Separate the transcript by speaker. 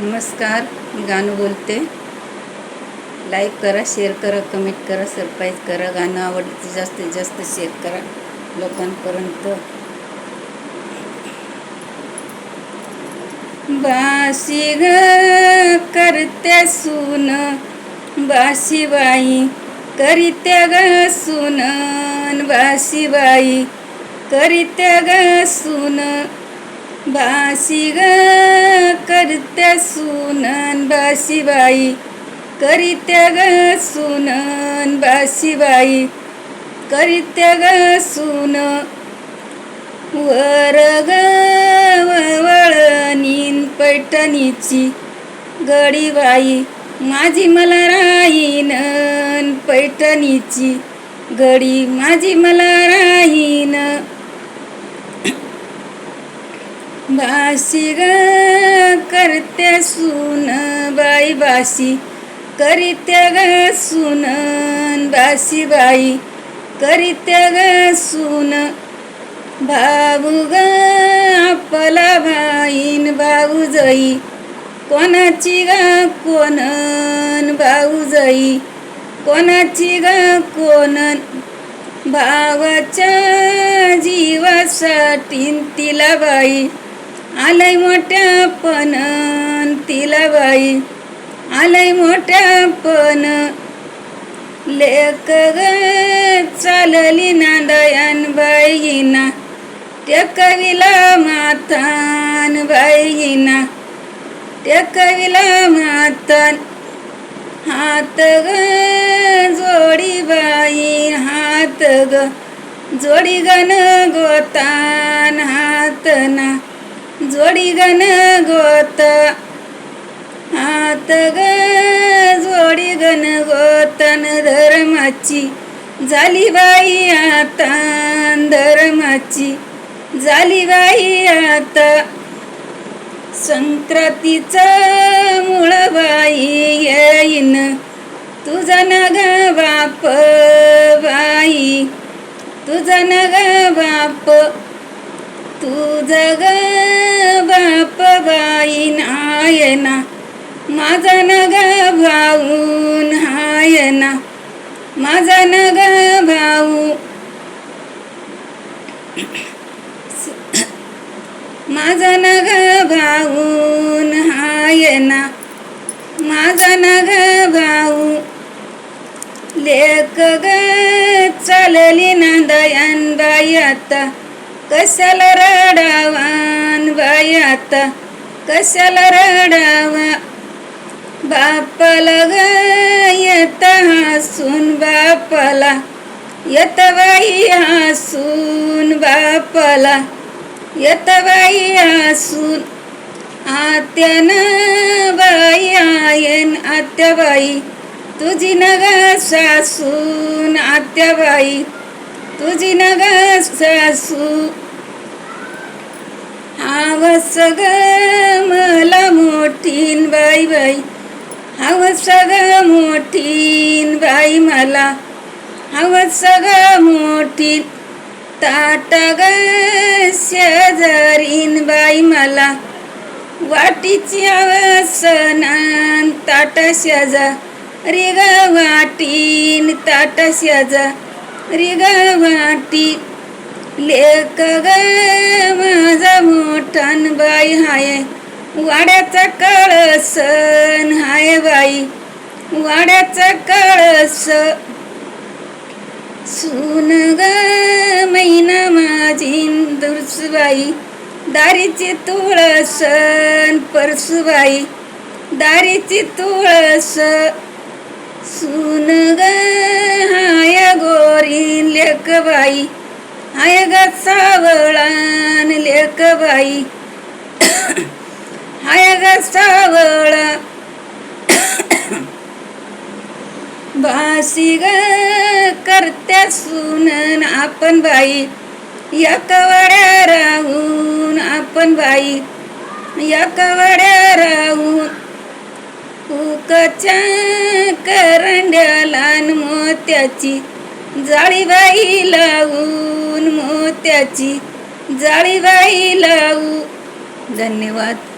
Speaker 1: नमस्कार, मी गाणं बोलते. लाईक करा, शेअर करा, कमेंट करा, सबस्क्राईब करा. गाणं आवडलं तर जास्तीत जास्त शेअर करा लोकांपर्यंत. बाशी ग करते सून, बाशी बाई करीत्या ग सून, बाशी बाई करीत्या ग सून, बाशी ग करत्या सून, बाशी बाई करीत्या ग सून, बाशी बाई करीत्या ग सून. वर ग वळणीन पैठणीची गडीबाई माझी मला राहीन, पैठणीची गडी माझी मला राहीन. बाशी ग करत्या सून, बाई बाशी करीत्या ग सून, बाशी बाई करीत्या ग सून. भाऊ ग आपला भाईन भाऊ जाई कोणाची ग कोण, भाऊ जाई कोणाची ग कोण. भावाच्या जीवासाठी तिला बाई आलंय मोठ्यापण, तिला बाई आलंय मोठ्यापण. लेक ग चालली नांदयान बाईना टेकविला मातान, बाईना टेकविला मातान. हात ग जोडी बाई हात ग जोडी गण गोतान, हात ना जोडी गण गोत. हात ग जोडी गण गोतन धर्माची झाली बाई आता, धर्माची झाली बाई आता. संक्रांतीचं मूळ बाई येईन तुझा न ग बाप, बाई तुझा न ग बाप, तुझा ग बाप बाई हाय ना माझा न ग भाऊन, हाय ना माझा न ग भाऊ. माझा न ग भाऊन हाय ना माझा न ग भाऊ. लेक ग चालली नांदयान बाई आता कशाला रडावान, बाई आता कशाला रडावा. बापाला ग येत हसून, बापाला येत बाई हसून, बापाला येत बाई हसून. आत्यानं बाई आयन आत्याबाई तुझी न ग सासून, आत्याबाई तुझी न ग सासू. हवस ग मला मोठीन बाई बाई हवस ग मोठीन बाई मला हवस ग मोठीन. ताट ग शेजारीन बाई मला वाटीची हवसनान, ताट शेजारी ग वाटीन, ताट शेजारी ग वाटी. लेक ग माझा मोठान बाई हाय वाड्याचा कळसन, हाय बाई वाड्याचा कळस. सून ग मैना माझी दुर्सबाई दारीची तुळसन, परसुबाई दारीची तुळस. सून ग हाय गोरी लेक बाई हाय ग सावळान, लेक बाई हाय ग सावळा. बाशी ग करत्या सून आपण बाई एक वाड्या राहून, आपण बाई एक वाड्या राहून. उकाच्या करंड्याला मोत्याची जाळीबाई लावून, मोत्याची जाळीबाई लावू. धन्यवाद.